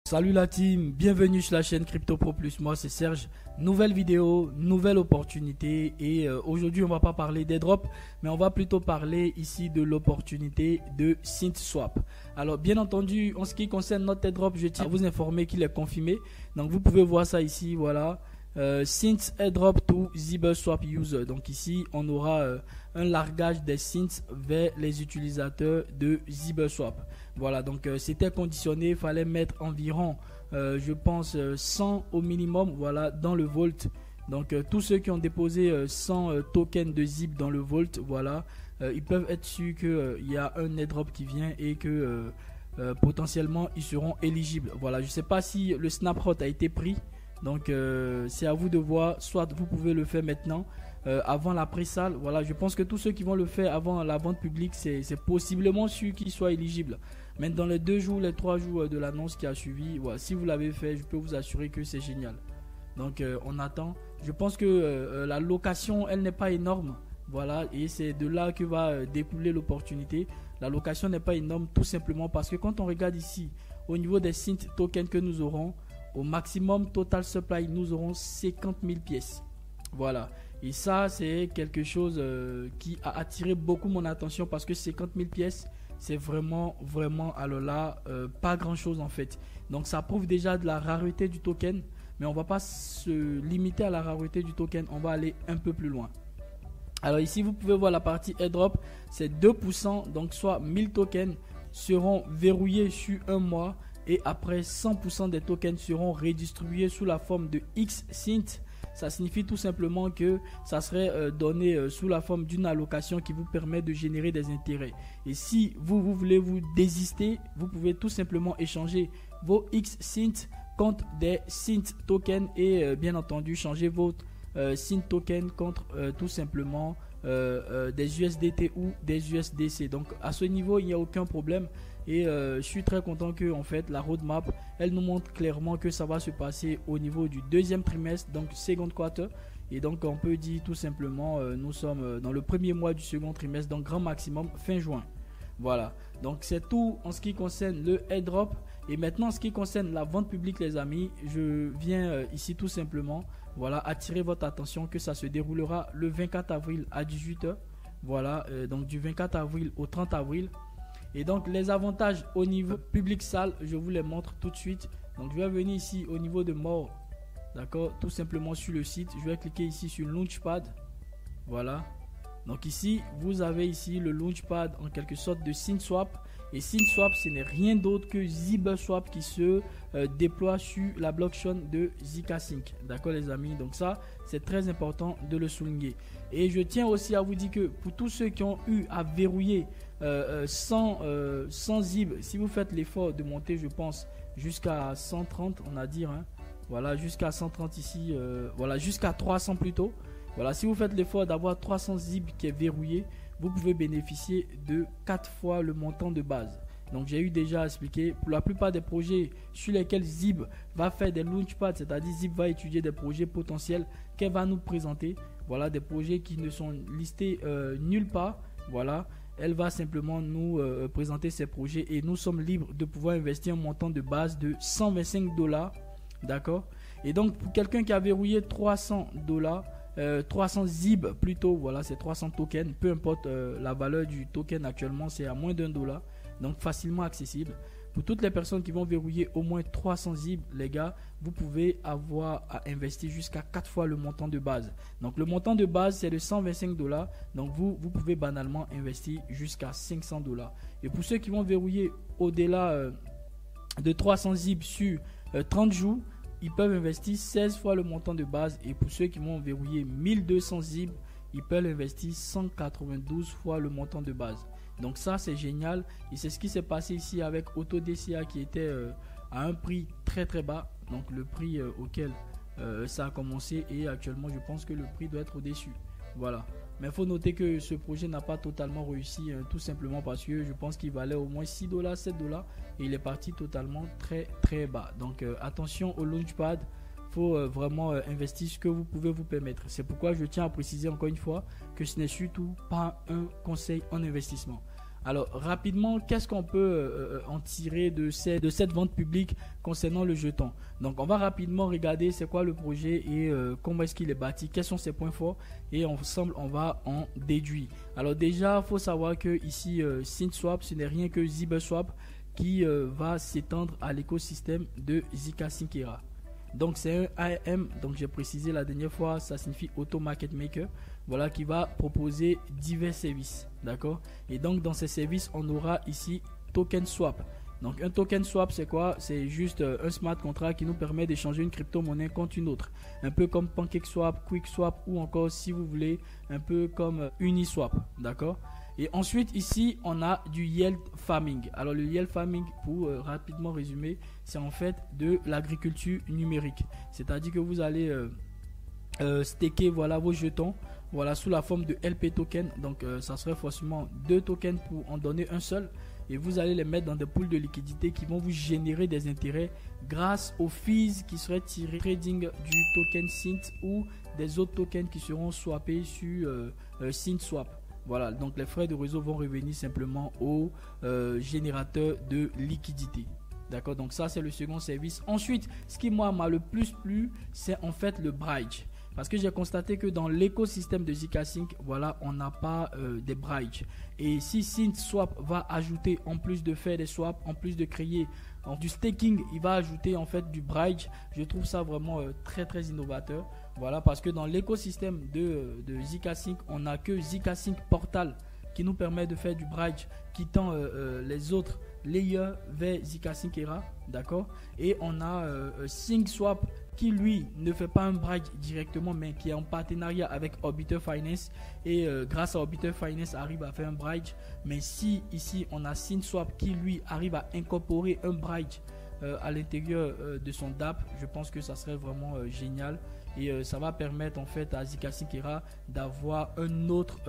Salut la team, bienvenue sur la chaîne Crypto Pro Plus. Moi c'est Serge, nouvelle vidéo, nouvelle opportunité et aujourd'hui on va pas parler d'airdrop mais on va plutôt parler ici de l'opportunité de SynthSwap. Alors bien entendu en ce qui concerne notre airdrop, je tiens à vous informer qu'il est confirmé. Donc vous pouvez voir ça ici, voilà. Synth airdrop to ZiberSwap user. Donc ici on aura un largage des synths vers les utilisateurs de ZiberSwap. Voilà, donc c'était conditionné, il fallait mettre environ je pense 100 au minimum, voilà, dans le vault. Donc tous ceux qui ont déposé 100 tokens de zip dans le vault, voilà, ils peuvent être sûrs qu'il y a un airdrop qui vient et que potentiellement ils seront éligibles. Voilà, je ne sais pas si le snapshot a été pris. Donc c'est à vous de voir, soit vous pouvez le faire maintenant avant la pré-sale. Voilà, je pense que tous ceux qui vont le faire avant la vente publique, c'est possiblement sûr qu'ils soient éligibles. Mais dans les 2 jours, les 3 jours de l'annonce qui a suivi, voilà, si vous l'avez fait, je peux vous assurer que c'est génial. Donc on attend. Je pense que la location, elle n'est pas énorme. Voilà, et c'est de là que va découler l'opportunité. La location n'est pas énorme tout simplement parce que quand on regarde ici, au niveau des synth tokens que nous aurons, au maximum total supply, nous aurons 50 000 pièces. Voilà. Et ça, c'est quelque chose qui a attiré beaucoup mon attention parce que 50 000 pièces, c'est vraiment, alors là, pas grand chose en fait. Donc ça prouve déjà de la rareté du token. Mais on ne va pas se limiter à la rareté du token. On va aller un peu plus loin. Alors ici, vous pouvez voir la partie airdrop. C'est 2%. Donc soit 1000 tokens seront verrouillés sur un mois. Et après 100% des tokens seront redistribués sous la forme de X-Synth. Ça signifie tout simplement que ça serait donné sous la forme d'une allocation qui vous permet de générer des intérêts. Et si vous voulez vous désister, vous pouvez tout simplement échanger vos X-Synth contre des Synth tokens et bien entendu changer votre Synth token contre tout simplement des USDT ou des USDC. Donc à ce niveau, il n'y a aucun problème. Et je suis très content que en fait la roadmap elle nous montre clairement que ça va se passer au niveau du deuxième trimestre, donc second quarter. Et donc on peut dire tout simplement nous sommes dans le premier mois du second trimestre, donc grand maximum fin juin. Voilà, donc c'est tout en ce qui concerne le airdrop. Et maintenant en ce qui concerne la vente publique les amis, je viens ici tout simplement voilà, attirer votre attention que ça se déroulera le 24 avril à 18 h. Voilà, donc du 24 avril au 30 avril. Et donc les avantages au niveau public salle, je vous les montre tout de suite. Donc je vais venir ici au niveau de mort, d'accord, tout simplement sur le site. Je vais cliquer ici sur Launchpad. Voilà. Donc ici, vous avez ici le Launchpad en quelque sorte de SynthSwap. Et SynthSwap, ce n'est rien d'autre que ZiberSwap qui se déploie sur la blockchain de ZK-Sync. D'accord les amis, donc ça, c'est très important de le souligner. Et je tiens aussi à vous dire que pour tous ceux qui ont eu à verrouiller sans zib, si vous faites l'effort de monter, je pense, jusqu'à 130, on a dit, hein, voilà, jusqu'à 130 ici, voilà, jusqu'à 300 plutôt. Voilà, si vous faites l'effort d'avoir 300 zib qui est verrouillé, vous pouvez bénéficier de 4 fois le montant de base. Donc j'ai eu déjà expliqué, pour la plupart des projets sur lesquels Zib va faire des launchpads, c'est-à-dire Zib va étudier des projets potentiels qu'elle va nous présenter. Voilà, des projets qui ne sont listés nulle part. Voilà, elle va simplement nous présenter ces projets et nous sommes libres de pouvoir investir un montant de base de 125 $. D'accord. Et donc pour quelqu'un qui a verrouillé 300 $, 300 zib plutôt, voilà, c'est 300 tokens, peu importe la valeur du token actuellement, c'est à moins d'1 $, donc facilement accessible. Pour toutes les personnes qui vont verrouiller au moins 300 zib, les gars, vous pouvez avoir à investir jusqu'à 4 fois le montant de base. Donc le montant de base c'est de 125 $, donc vous pouvez banalement investir jusqu'à 500 $. Et pour ceux qui vont verrouiller au-delà de 300 zib sur 30 jours, ils peuvent investir 16 fois le montant de base. Et pour ceux qui vont verrouiller 1200 zib, ils peuvent investir 192 fois le montant de base. Donc ça c'est génial. Et c'est ce qui s'est passé ici avec AutoDCA qui était à un prix très très bas. Donc le prix auquel ça a commencé. Et actuellement je pense que le prix doit être au-dessus. Voilà. Mais il faut noter que ce projet n'a pas totalement réussi, tout simplement parce que je pense qu'il valait au moins 6 $, 7 $ et il est parti totalement très très bas. Donc attention au Launchpad, il faut vraiment investir ce que vous pouvez vous permettre. C'est pourquoi je tiens à préciser encore une fois que ce n'est surtout pas un conseil en investissement. Alors rapidement, qu'est-ce qu'on peut en tirer de cette vente publique concernant le jeton? Donc on va rapidement regarder c'est quoi le projet et comment est-ce qu'il est bâti, quels sont ses points forts, et ensemble on va en déduire. Alors déjà, il faut savoir que ici SynthSwap, ce n'est rien que ZiberSwap qui va s'étendre à l'écosystème de zkSync Era. Donc c'est un AMM, donc j'ai précisé la dernière fois, ça signifie Auto Market Maker, voilà, qui va proposer divers services, d'accord. Et donc dans ces services on aura ici Token Swap. Donc un token swap c'est quoi? C'est juste un smart contract qui nous permet d'échanger une crypto-monnaie contre une autre, un peu comme PancakeSwap, QuickSwap, ou encore si vous voulez un peu comme Uniswap, d'accord. Et ensuite ici on a du yield farming. Alors le yield farming, pour rapidement résumer, c'est en fait de l'agriculture numérique, c'est à dire que vous allez staker voilà vos jetons, voilà, sous la forme de LP token. Donc ça serait forcément 2 tokens pour en donner un seul, et vous allez les mettre dans des pools de liquidité qui vont vous générer des intérêts grâce aux fees qui seraient tirés trading du token Synth ou des autres tokens qui seront swappés sur SynthSwap. Voilà, donc les frais de réseau vont revenir simplement au générateur de liquidité. D'accord, donc ça c'est le second service. Ensuite, ce qui moi m'a le plus plu, c'est en fait le bridge. Parce que j'ai constaté que dans l'écosystème de zkSync, voilà, on n'a pas des bridge. Et si SynthSwap va ajouter, en plus de faire des swaps, en plus de créer du staking, il va ajouter en fait du bridge. Je trouve ça vraiment très innovateur. Voilà, parce que dans l'écosystème de zkSync, on n'a que zkSync Portal qui nous permet de faire du bridge, qui tend les autres layers vers zkSync Era, d'accord. Et on a SyncSwap qui lui ne fait pas un bridge directement, mais qui est en partenariat avec Orbiter Finance, et grâce à Orbiter Finance arrive à faire un bridge. Mais si ici on a SynthSwap qui lui arrive à incorporer un bridge à l'intérieur de son DApp, je pense que ça serait vraiment génial, et ça va permettre en fait à zkSync Era d'avoir un autre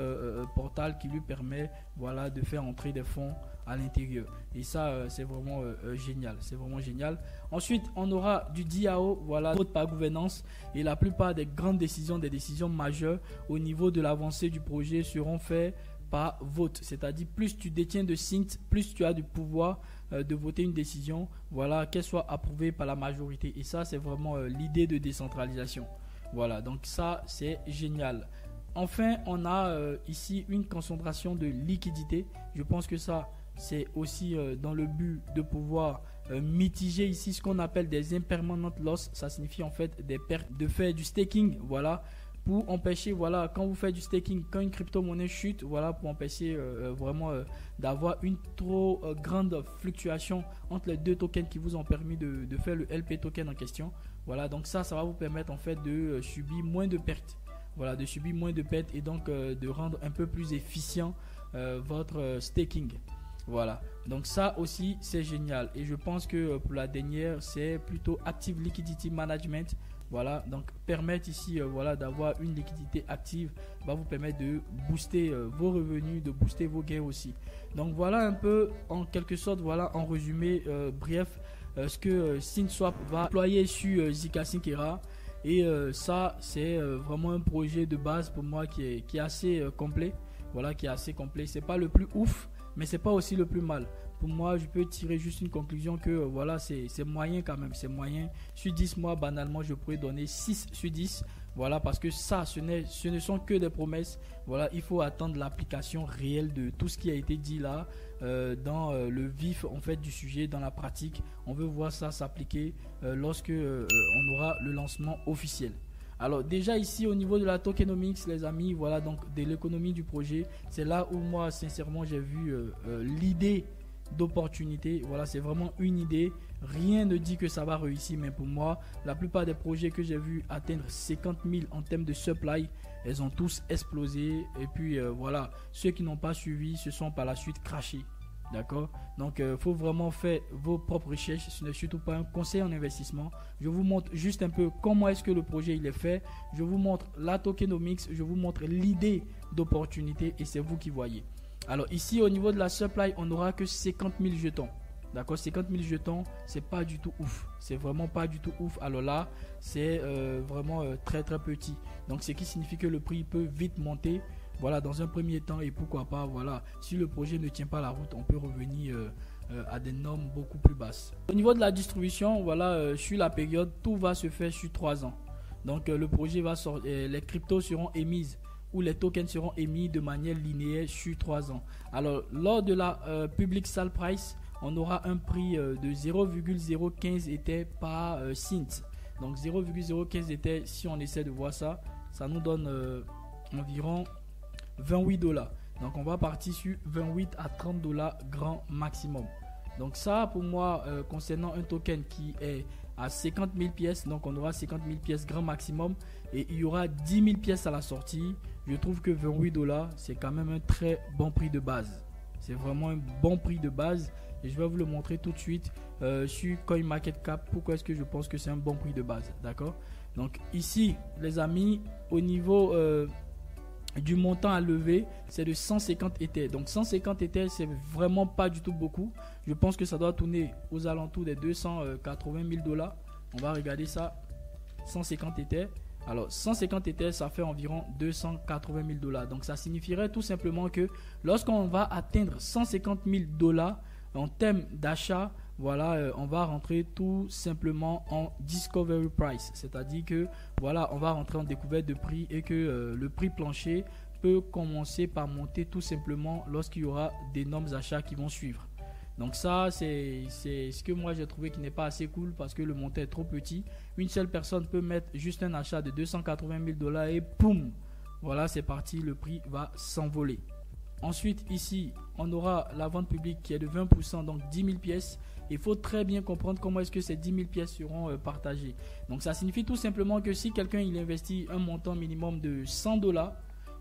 portal qui lui permet, voilà, de faire entrer des fonds à l'intérieur, et ça c'est vraiment génial, c'est vraiment génial. Ensuite on aura du DAO, voilà, vote par gouvernance, et la plupart des grandes décisions, des décisions majeures au niveau de l'avancée du projet seront faites par vote, c'est-à-dire plus tu détiens de Synth, plus tu as du pouvoir de voter une décision, voilà, qu'elle soit approuvée par la majorité. Et ça c'est vraiment l'idée de décentralisation. Voilà, donc ça c'est génial. Enfin on a ici une concentration de liquidité. Je pense que ça c'est aussi dans le but de pouvoir mitiger ici ce qu'on appelle des impermanent loss. Ça signifie en fait des pertes de faire du staking, voilà, pour empêcher, voilà, quand vous faites du staking, quand une crypto-monnaie chute, voilà, pour empêcher vraiment d'avoir une trop grande fluctuation entre les deux tokens qui vous ont permis de faire le LP token en question. Voilà, donc ça va vous permettre en fait de subir moins de pertes, voilà, de subir moins de pertes, et donc de rendre un peu plus efficient votre staking. Voilà, donc ça aussi c'est génial. Et je pense que pour la dernière, c'est plutôt Active Liquidity Management. Voilà, donc permettre ici voilà, d'avoir une liquidité active va vous permettre de booster vos revenus, de booster vos gains aussi. Donc voilà un peu en quelque sorte, voilà en résumé bref ce que SynthSwap va déployer sur zkSync Era. Et ça c'est vraiment un projet de base pour moi qui est assez complet. Voilà, qui est assez complet. C'est pas le plus ouf, mais c'est pas aussi le plus mal. Pour moi, je peux tirer juste une conclusion que voilà, c'est moyen quand même, c'est moyen. Sur 10 mois, banalement, je pourrais donner 6 sur 10. Voilà, parce que ça, ce ne sont que des promesses. Voilà, il faut attendre l'application réelle de tout ce qui a été dit là, dans le vif en fait du sujet, dans la pratique. On veut voir ça s'appliquer lorsque on aura le lancement officiel. Alors déjà ici au niveau de la tokenomics, les amis, voilà, donc de l'économie du projet, c'est là où moi sincèrement j'ai vu l'idée d'opportunité. Voilà, c'est vraiment une idée. Rien ne dit que ça va réussir, mais pour moi, la plupart des projets que j'ai vu atteindre 50 000 en termes de supply, elles ont tous explosé. Et puis voilà, ceux qui n'ont pas suivi se sont par la suite crashés. D'accord, donc faut vraiment faire vos propres recherches. Ce n'est surtout pas un conseil en investissement. Je vous montre juste un peu comment est-ce que le projet il est fait. Je vous montre la tokenomics, je vous montre l'idée d'opportunité, et c'est vous qui voyez. Alors ici au niveau de la supply, on n'aura que 50 000 jetons. D'accord, 50 000 jetons, c'est pas du tout ouf. C'est vraiment pas du tout ouf. Alors là, c'est vraiment très petit. Donc ce qui signifie que le prix peut vite monter. voilà, dans un premier temps, et pourquoi pas, voilà, si le projet ne tient pas la route, on peut revenir à des normes beaucoup plus basses. Au niveau de la distribution, voilà, sur la période, tout va se faire sur 3 ans. Donc le projet va sortir, les cryptos seront émises ou les tokens seront émis de manière linéaire sur 3 ans. Alors lors de la public sale price, on aura un prix de 0,015 Ether par cent. Donc 0,015 Ether, si on essaie de voir ça, ça nous donne environ 28 $. Donc on va partir sur 28 à 30 $ grand maximum. Donc ça pour moi concernant un token qui est à 50 000 pièces, donc on aura 50 000 pièces grand maximum et il y aura 10 000 pièces à la sortie. Je trouve que 28 $ c'est quand même un très bon prix de base. C'est vraiment un bon prix de base et je vais vous le montrer tout de suite sur CoinMarketCap. Pourquoi est-ce que je pense que c'est un bon prix de base, d'accord? Donc ici les amis, au niveau du montant à lever, c'est de 150 Ether. Donc 150 Ether, c'est vraiment pas du tout beaucoup. Je pense que ça doit tourner aux alentours des 280 000 $. On va regarder ça. 150 Ether. Alors 150 Ether, ça fait environ 280 000 $. Donc ça signifierait tout simplement que lorsqu'on va atteindre 150 000 $ en termes d'achat, voilà, on va rentrer tout simplement en discovery price, c'est-à-dire que voilà, on va rentrer en découverte de prix et que le prix plancher peut commencer par monter tout simplement lorsqu'il y aura d'énormes achats qui vont suivre. Donc ça, c'est ce que moi j'ai trouvé qui n'est pas assez cool parce que le montant est trop petit. Une seule personne peut mettre juste un achat de 280 000 $ et poum, voilà, c'est parti, le prix va s'envoler. Ensuite ici, on aura la vente publique qui est de 20%, donc 10 000 pièces. Il faut très bien comprendre comment est-ce que ces 10 000 pièces seront partagées. Donc ça signifie tout simplement que si quelqu'un il investit un montant minimum de 100 $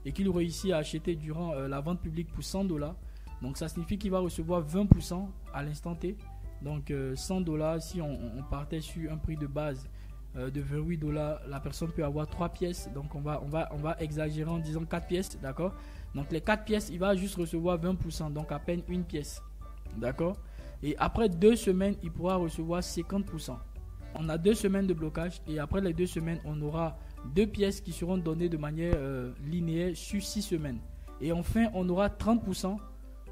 et qu'il réussit à acheter durant la vente publique pour 100 $, donc ça signifie qu'il va recevoir 20% à l'instant T. Donc 100 $, si on partait sur un prix de base de 28 $, la personne peut avoir 3 pièces. Donc on va exagérer en disant 4 pièces, d'accord? Donc les 4 pièces, il va juste recevoir 20%, donc à peine une pièce, d'accord? Et après 2 semaines, il pourra recevoir 50%. On a 2 semaines de blocage et après les 2 semaines, on aura 2 pièces qui seront données de manière linéaire sur 6 semaines. Et enfin, on aura 30%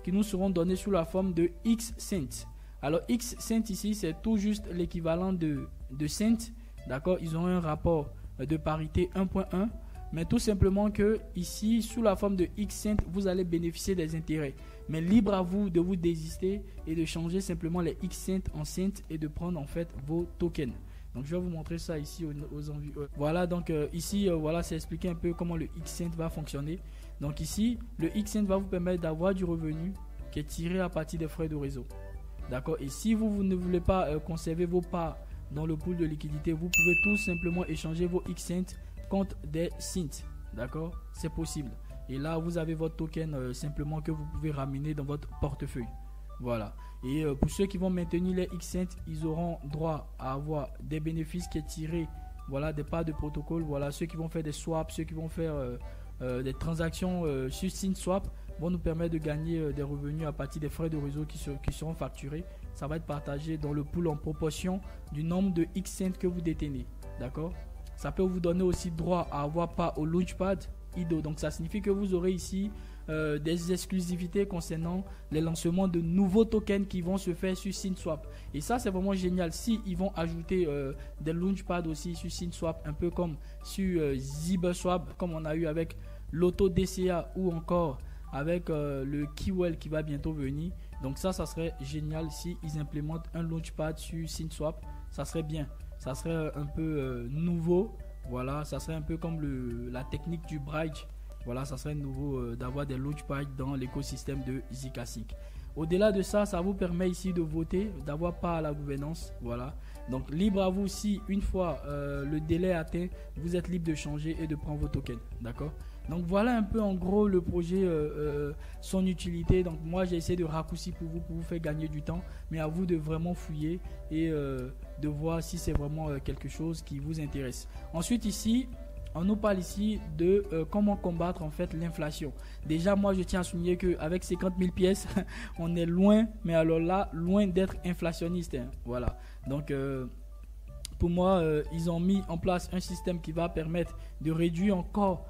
qui nous seront donnés sous la forme de X cents. Alors X cents ici, c'est tout juste l'équivalent de cents, d'accord? Ils ont un rapport de parité 1.1. Mais tout simplement que ici, sous la forme de X cents, vous allez bénéficier des intérêts. Mais libre à vous de vous désister et de changer simplement les X cents en cents et de prendre en fait vos tokens. Donc je vais vous montrer ça ici aux envies. Voilà, donc ici, voilà, c'est expliqué un peu comment le X cents va fonctionner. Donc ici, le X cents va vous permettre d'avoir du revenu qui est tiré à partir des frais de réseau. D'accord? Et si vous ne voulez pas conserver vos parts dans le pool de liquidité, vous pouvez tout simplement échanger vos X cents contre des cents, d'accord? C'est possible. Et là, vous avez votre token simplement que vous pouvez ramener dans votre portefeuille. Voilà. Et pour ceux qui vont maintenir les X cents, ils auront droit à avoir des bénéfices qui est tiré, voilà, des parts de protocole. Voilà, ceux qui vont faire des swaps, ceux qui vont faire des transactions sur SynthSwap vont nous permettre de gagner des revenus à partir des frais de réseau qui seront facturés. Ça va être partagé dans le pool en proportion du nombre de X cents que vous détenez, d'accord? Ça peut vous donner aussi droit à avoir part au Launchpad IDO. Donc ça signifie que vous aurez ici des exclusivités concernant les lancements de nouveaux tokens qui vont se faire sur SynthSwap. Et ça c'est vraiment génial. Si ils vont ajouter des Launchpad aussi sur SynthSwap, un peu comme sur ZiberSwap, comme on a eu avec l'AutoDCA ou encore avec le Keywell qui va bientôt venir. Donc ça serait génial si ils implémentent un Launchpad sur SynthSwap. Ça serait bien. Ça serait un peu nouveau, voilà, ça serait un peu comme la technique du bridge, voilà, ça serait nouveau d'avoir des launchpads dans l'écosystème de Zcash. Au-delà de ça, ça vous permet ici de voter, d'avoir part à la gouvernance, voilà. Donc libre à vous si une fois le délai atteint, vous êtes libre de changer et de prendre vos tokens, d'accord? Donc voilà un peu en gros le projet, son utilité. Donc moi j'ai essayé de raccourcir pour vous faire gagner du temps, mais à vous de vraiment fouiller et de voir si c'est vraiment quelque chose qui vous intéresse. Ensuite ici, on nous parle ici de comment combattre en fait l'inflation. Déjà moi je tiens à souligner qu'avec 50 000 pièces, on est loin, mais alors là, loin d'être inflationniste, hein. Voilà, donc pour moi, ils ont mis en place un système qui va permettre de réduire encore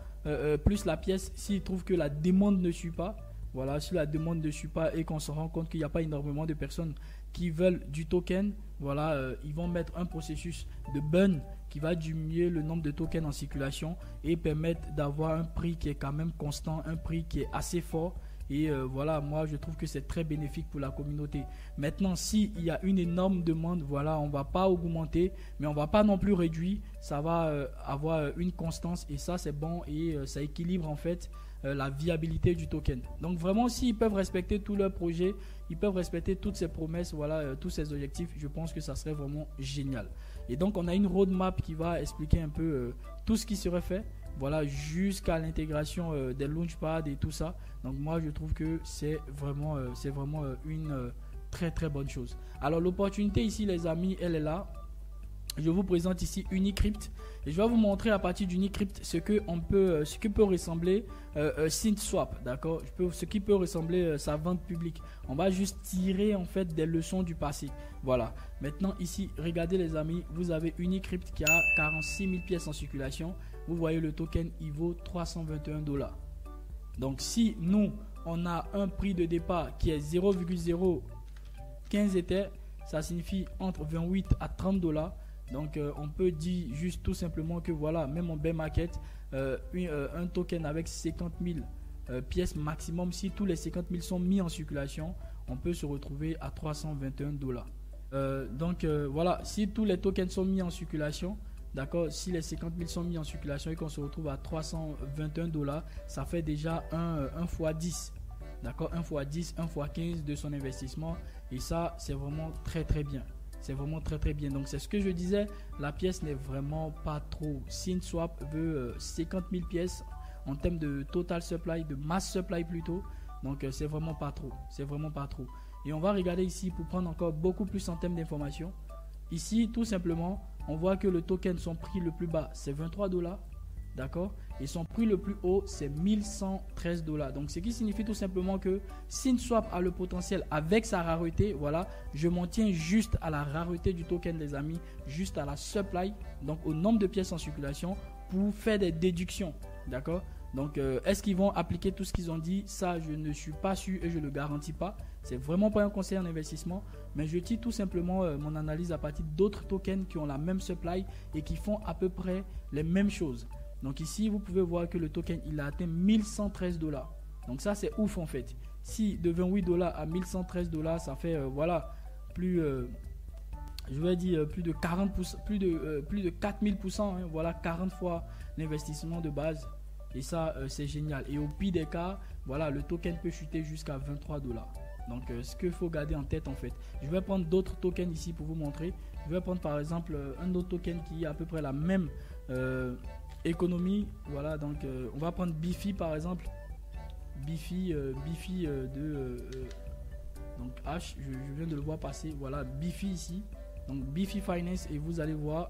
plus la pièce s'ils trouvent que la demande ne suit pas. Voilà, si la demande ne suit pas et qu'on se rend compte qu'il n'y a pas énormément de personnes qui veulent du token, voilà, ils vont mettre un processus de burn qui va diminuer le nombre de tokens en circulation et permettre d'avoir un prix qui est quand même constant, un prix qui est assez fort. Et voilà, moi je trouve que c'est très bénéfique pour la communauté. Maintenant, s'il y a une énorme demande, voilà, on va pas augmenter, mais on va pas non plus réduire. Ça va avoir une constance et ça c'est bon et ça équilibre en fait la viabilité du token. Donc vraiment, s'ils peuvent respecter tous leurs projets, ils peuvent respecter toutes ces promesses, voilà, tous ces objectifs, je pense que ça serait vraiment génial. Et donc on a une roadmap qui va expliquer un peu tout ce qui serait fait. Voilà, jusqu'à l'intégration des launchpads et tout ça. Donc moi je trouve que c'est vraiment une très très bonne chose. Alors l'opportunité ici les amis, elle est là. Je vous présente ici Unicrypt et je vais vous montrer à partir d'Unicrypt ce que peut ressembler SynthSwap, d'accord, ce qui peut ressembler sa vente publique. On va juste tirer en fait des leçons du passé. Voilà. Maintenant ici, regardez les amis, vous avez Unicrypt qui a 46 000 pièces en circulation. Vous voyez le token, il vaut 321 $. Donc si nous on a un prix de départ qui est 0,015 Ether, ça signifie entre 28 à 30 $. Donc on peut dire juste tout simplement que voilà, même en bear market, un token avec 50 000 pièces maximum, si tous les 50 000 sont mis en circulation, on peut se retrouver à 321 $. Voilà, si tous les tokens sont mis en circulation, d'accord, si les 50 000 sont mis en circulation et qu'on se retrouve à 321 $, ça fait déjà 1 fois 10. D'accord, 1 fois 10, 1 fois 15 de son investissement. Et ça, c'est vraiment très très bien. C'est vraiment très très bien. Donc c'est ce que je disais, la pièce n'est vraiment pas trop. SynthSwap veut 50 000 pièces en termes de total supply, de mass supply plutôt. Donc c'est vraiment pas trop. C'est vraiment pas trop. Et on va regarder ici pour prendre encore beaucoup plus en termes d'informations. Ici, tout simplement, on voit que le token, son prix le plus bas, c'est 23 $. D'accord, et son prix le plus haut c'est 1113 $. Donc ce qui signifie tout simplement que SynthSwap a le potentiel avec sa rareté. Voilà, je m'en tiens juste à la rareté du token les amis, juste à la supply, donc au nombre de pièces en circulation pour faire des déductions. D'accord, donc est-ce qu'ils vont appliquer tout ce qu'ils ont dit? Ça je ne suis pas sûr et je ne le garantis pas. C'est vraiment pas un conseil en investissement, mais je tire tout simplement mon analyse à partir d'autres tokens qui ont la même supply et qui font à peu près les mêmes choses. Donc ici, vous pouvez voir que le token, il a atteint 1113 $. Donc ça, c'est ouf en fait. Si de 28 $ à 1113 $, ça fait voilà, plus, je vais dire plus de 40%, plus de 4000%, hein, voilà, 40 fois l'investissement de base. Et ça, c'est génial. Et au pire des cas, voilà, le token peut chuter jusqu'à 23 $. Donc ce qu'il faut garder en tête en fait. Je vais prendre d'autres tokens ici pour vous montrer. Je vais prendre par exemple un autre token qui a à peu près la même économie. Voilà, donc on va prendre Bifi par exemple. Bifi donc H, je viens de le voir passer. Voilà, Bifi ici. Donc Bifi Finance et vous allez voir.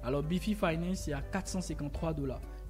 Alors Bifi Finance c'est à 453 $.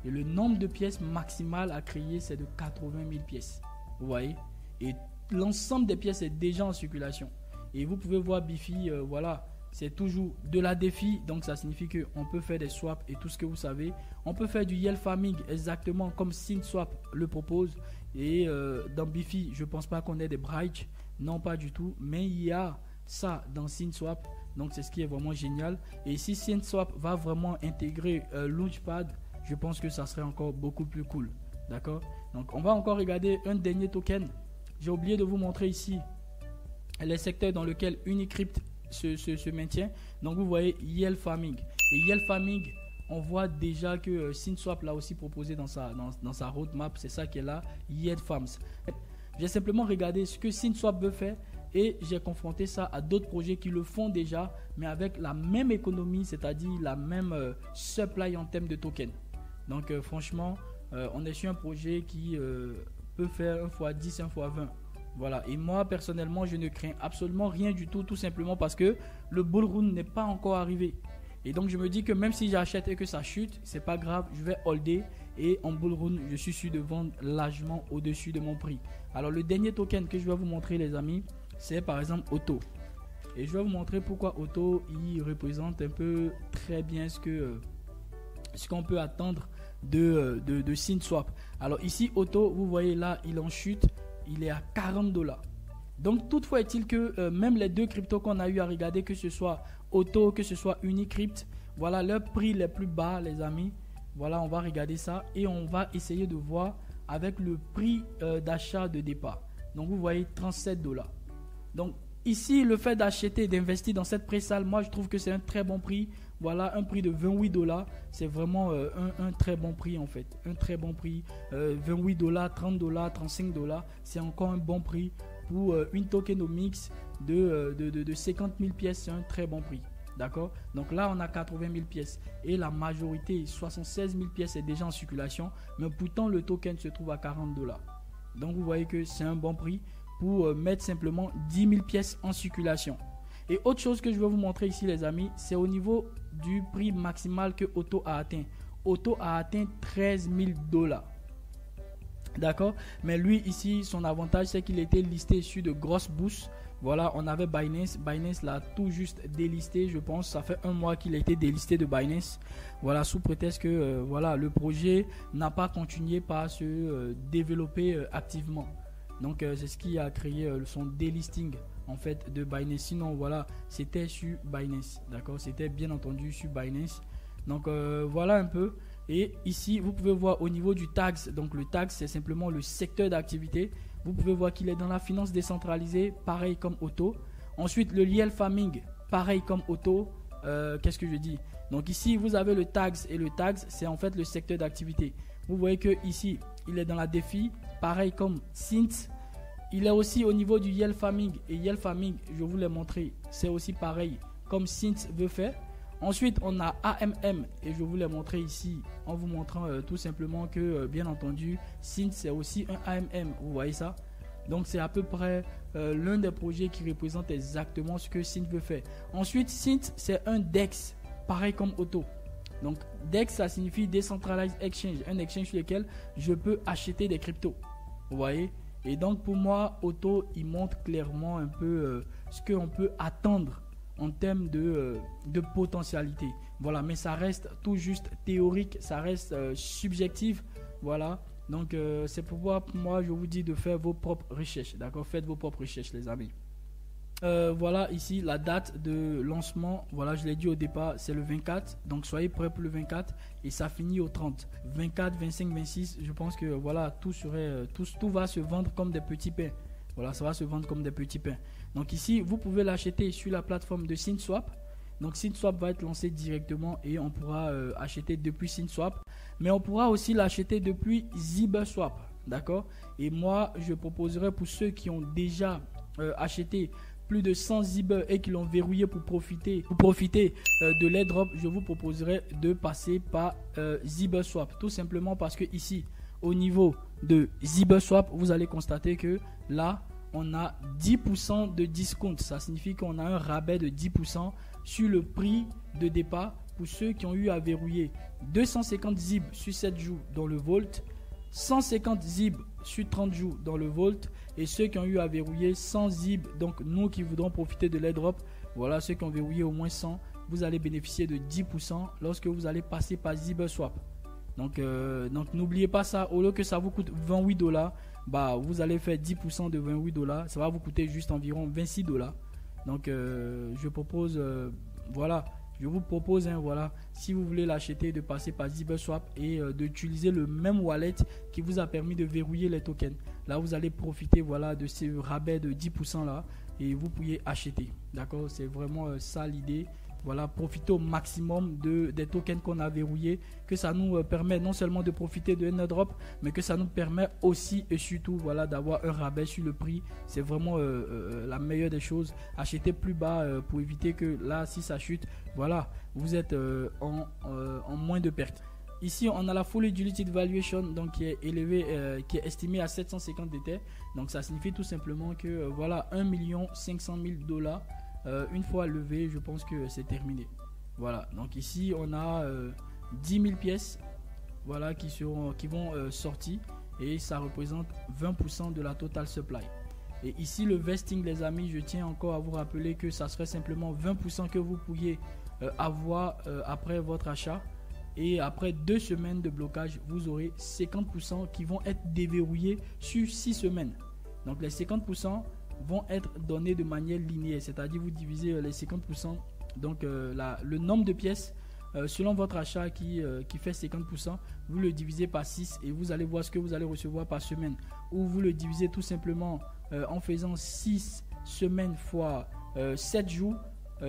Et le nombre de pièces maximales à créer c'est de 80 000 pièces. Vous voyez. Et l'ensemble des pièces est déjà en circulation. Et vous pouvez voir Bifi, voilà. C'est toujours de la défi, donc ça signifie qu'on peut faire des swaps et tout ce que vous savez. On peut faire du yield farming exactement comme SynthSwap le propose. Et dans Bifi, je ne pense pas qu'on ait des bridges, non pas du tout. Mais il y a ça dans SynthSwap, donc c'est ce qui est vraiment génial. Et si SynthSwap va vraiment intégrer Launchpad, je pense que ça serait encore beaucoup plus cool. D'accord? Donc on va encore regarder un dernier token. J'ai oublié de vous montrer ici les secteurs dans lesquels Unicrypt se maintient. Donc vous voyez yield farming. Et yield farming, on voit déjà que SynthSwap l'a aussi proposé dans sa roadmap. C'est ça qui est là, yield farms. J'ai simplement regardé ce que SynthSwap veut faire et j'ai confronté ça à d'autres projets qui le font déjà, mais avec la même économie, c'est-à-dire la même supply en termes de tokens. Donc franchement, on est sur un projet qui peut faire 1 fois 10, 1 fois 20. Voilà, et moi personnellement je ne crains absolument rien du tout, tout simplement parce que le bull run n'est pas encore arrivé. Et donc je me dis que même si j'achète et que ça chute, c'est pas grave, je vais holder et en bull run je suis sûr de vendre largement au-dessus de mon prix. Alors le dernier token que je vais vous montrer les amis, c'est par exemple Auto. Et je vais vous montrer pourquoi Auto il représente un peu très bien ce qu'on peut attendre de SynthSwap. Alors ici, Auto, vous voyez là, il en chute, il est à 40 $. Donc toutefois est-il que même les deux cryptos qu'on a eu à regarder, que ce soit Auto, que ce soit Unicrypt, voilà leur prix les plus bas les amis. Voilà, on va regarder ça et on va essayer de voir avec le prix d'achat de départ. Donc vous voyez 37 $. Donc ici, le fait d'acheter, d'investir dans cette pré-salle, moi je trouve que c'est un très bon prix. Voilà, un prix de 28 $, c'est vraiment un très bon prix en fait. Un très bon prix, 28 $, 30 $, 35 $, c'est encore un bon prix pour une tokenomics de 50 000 pièces, c'est un très bon prix. D'accord? Donc là, on a 80 000 pièces et la majorité, 76 000 pièces est déjà en circulation, mais pourtant le token se trouve à 40 $. Donc vous voyez que c'est un bon prix pour mettre simplement 10 000 pièces en circulation. Et autre chose que je vais vous montrer ici les amis, c'est au niveau du prix maximal que Auto a atteint. Auto a atteint 13 000 $. D'accord? Mais lui ici, son avantage c'est qu'il était listé sur de grosses bourses. Voilà, on avait Binance. Binance l'a tout juste délisté, je pense. Ça fait un mois qu'il a été délisté de Binance. Voilà, sous prétexte que voilà, le projet n'a pas continué par se développer activement. Donc c'est ce qui a créé son délisting en fait de Binance. Sinon voilà, c'était sur Binance. D'accord, c'était bien entendu sur Binance. Donc voilà un peu. Et ici vous pouvez voir au niveau du tax. Donc le tax c'est simplement le secteur d'activité. Vous pouvez voir qu'il est dans la finance décentralisée, pareil comme Auto. Ensuite le yield farming, pareil comme Auto. Qu'est-ce que je dis? Donc ici vous avez le tax et le tax c'est en fait le secteur d'activité. Vous voyez que ici il est dans la défi, pareil comme Synth. Il est aussi au niveau du yield farming. Et yield farming, je vous l'ai montré, c'est aussi pareil comme Synth veut faire. Ensuite, on a AMM et je vous l'ai montré ici en vous montrant tout simplement que, bien entendu, Synth c'est aussi un AMM. Vous voyez ça? Donc, c'est à peu près l'un des projets qui représente exactement ce que Synth veut faire. Ensuite, Synth c'est un DEX, pareil comme Auto. Donc, DEX ça signifie Decentralized Exchange, un exchange sur lequel je peux acheter des cryptos. Vous voyez? Et donc, pour moi, Auto, il montre clairement un peu ce qu'on peut attendre en termes de potentialité. Voilà, mais ça reste tout juste théorique, ça reste subjectif. Voilà, donc c'est pourquoi moi je vous dis de faire vos propres recherches. D'accord, faites vos propres recherches les amis. Voilà ici la date de lancement. Voilà, je l'ai dit au départ, c'est le 24. Donc soyez prêts pour le 24 et ça finit au 30. 24, 25, 26, je pense que voilà, tout va se vendre comme des petits pains. Voilà, ça va se vendre comme des petits pains. Donc ici, vous pouvez l'acheter sur la plateforme de SynthSwap. Donc SynthSwap va être lancé directement et on pourra acheter depuis SynthSwap. Mais on pourra aussi l'acheter depuis ZiberSwap. D'accord? Et moi, je proposerai pour ceux qui ont déjà acheté plus de 100 Ziber et qui l'ont verrouillé pour profiter de l'airdrop, je vous proposerai de passer par ZiberSwap. Tout simplement parce que ici, au niveau de ZiberSwap, vous allez constater que là, on a 10% de discount. Ça signifie qu'on a un rabais de 10% sur le prix de départ pour ceux qui ont eu à verrouiller 250 ZIB sur 7 jours dans le Vault, 150 ZIB sur 30 jours dans le Vault et ceux qui ont eu à verrouiller 100 ZIB. Donc nous qui voudrons profiter de l'airdrop, voilà, ceux qui ont verrouillé au moins 100, vous allez bénéficier de 10% lorsque vous allez passer par ZiberSwap. Donc n'oubliez pas ça, au lieu que ça vous coûte 28 $, bah, vous allez faire 10% de 28 $, ça va vous coûter juste environ 26 $. Donc je propose, voilà, je vous propose, voilà, si vous voulez l'acheter, de passer par ZiberSwap et d'utiliser le même wallet qui vous a permis de verrouiller les tokens. Là, vous allez profiter, voilà, de ce rabais de 10% là et vous pouvez acheter. D'accord, c'est vraiment ça l'idée. Voilà, profiter au maximum des tokens qu'on a verrouillés, que ça nous permet non seulement de profiter de airdrop, mais que ça nous permet aussi et surtout, voilà, d'avoir un rabais sur le prix. C'est vraiment la meilleure des choses. Acheter plus bas pour éviter que là, si ça chute, voilà, vous êtes en moins de pertes. Ici, on a la fully diluted valuation, donc qui est élevée, qui est estimée à 750 d'Ether. Donc ça signifie tout simplement que voilà, 1 500 000 $. Une fois levé, je pense que c'est terminé. Voilà, donc ici on a 10 000 pièces, voilà, qui vont sortir et ça représente 20% de la total supply. Et ici le vesting les amis, je tiens encore à vous rappeler que ça serait simplement 20% que vous pourriez avoir après votre achat. Et après 2 semaines de blocage, vous aurez 50% qui vont être déverrouillés sur 6 semaines. Donc les 50% vont être donnés de manière linéaire, c'est-à-dire vous divisez les 50%, donc le nombre de pièces selon votre achat qui fait 50%, vous le divisez par 6 et vous allez voir ce que vous allez recevoir par semaine. Ou vous le divisez tout simplement en faisant 6 semaines fois 7 jours.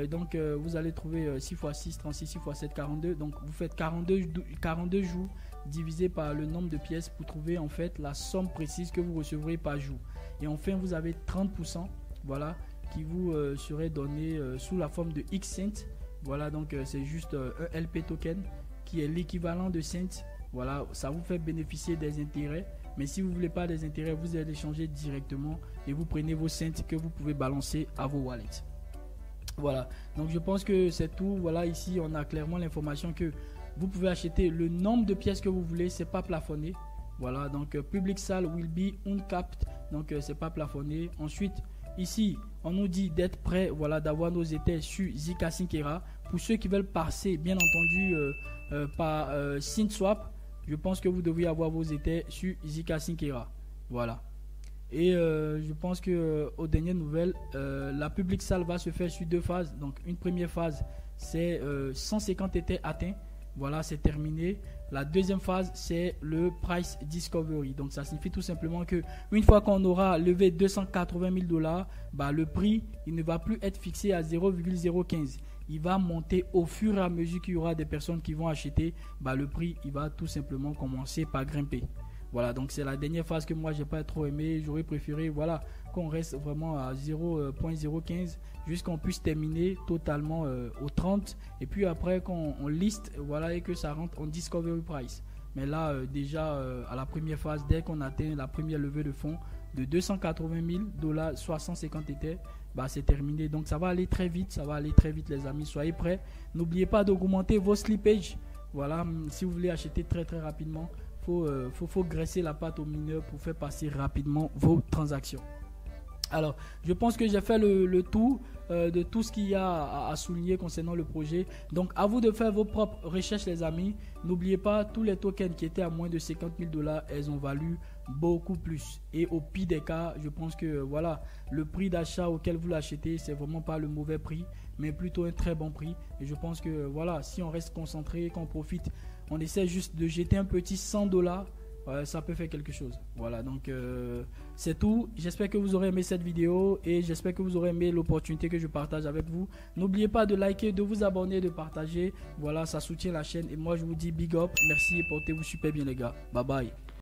Donc vous allez trouver 6 x 6, 36, 6 x 7, 42. Donc vous faites 42 jours divisé par le nombre de pièces pour trouver en fait la somme précise que vous recevrez par jour. Et enfin vous avez 30%, voilà, qui vous serait donné sous la forme de X cents. Voilà, donc c'est juste un LP token qui est l'équivalent de cents. Voilà, ça vous fait bénéficier des intérêts. Mais si vous ne voulez pas des intérêts, vous allez changer directement et vous prenez vos cents que vous pouvez balancer à vos wallets. Voilà, donc je pense que c'est tout. Voilà, ici on a clairement l'information que vous pouvez acheter le nombre de pièces que vous voulez, c'est pas plafonné. Voilà, donc public sale will be uncapped, donc c'est pas plafonné. Ensuite, ici on nous dit d'être prêt, voilà, d'avoir nos éthers sur Zk Syncera. Pour ceux qui veulent passer bien entendu par SynthSwap, je pense que vous devriez avoir vos éthers sur Zk Syncera. Voilà. Et je pense que aux dernières nouvelles, la public sale va se faire sur 2 phases. Donc une première phase, c'est 150 éthers atteints. Voilà, c'est terminé. La deuxième phase, c'est le price discovery. Donc ça signifie tout simplement que une fois qu'on aura levé 280 000 $, bah, le prix il ne va plus être fixé à 0,015. Il va monter au fur et à mesure qu'il y aura des personnes qui vont acheter. Bah, le prix il va tout simplement commencer par grimper. Voilà, donc c'est la dernière phase que moi j'ai pas trop aimé. J'aurais préféré, voilà, qu'on reste vraiment à 0,015 jusqu'on puisse terminer totalement au 30 et puis après qu'on liste, voilà, et que ça rentre en discovery price. Mais là déjà à la première phase, dès qu'on atteint la première levée de fonds de 280 000 $, soit 150 éthers, bah c'est terminé. Donc ça va aller très vite, les amis, soyez prêts. N'oubliez pas d'augmenter vos slipages. Voilà, si vous voulez acheter très rapidement, faut graisser la pâte au mineur pour faire passer rapidement vos transactions. Alors, je pense que j'ai fait le tour de tout ce qu'il y a à souligner concernant le projet. Donc, à vous de faire vos propres recherches, les amis. N'oubliez pas, tous les tokens qui étaient à moins de 50 000 $, elles ont valu beaucoup plus. Et au pire des cas, je pense que voilà, le prix d'achat auquel vous l'achetez, c'est vraiment pas le mauvais prix, mais plutôt un très bon prix. Et je pense que voilà, si on reste concentré, qu'on profite, on essaie juste de jeter un petit 100 $. Ça peut faire quelque chose. Voilà, donc c'est tout. J'espère que vous aurez aimé cette vidéo et j'espère que vous aurez aimé l'opportunité que je partage avec vous. N'oubliez pas de liker, de vous abonner, de partager. Voilà, ça soutient la chaîne et moi je vous dis big up, merci et portez-vous super bien les gars. Bye bye.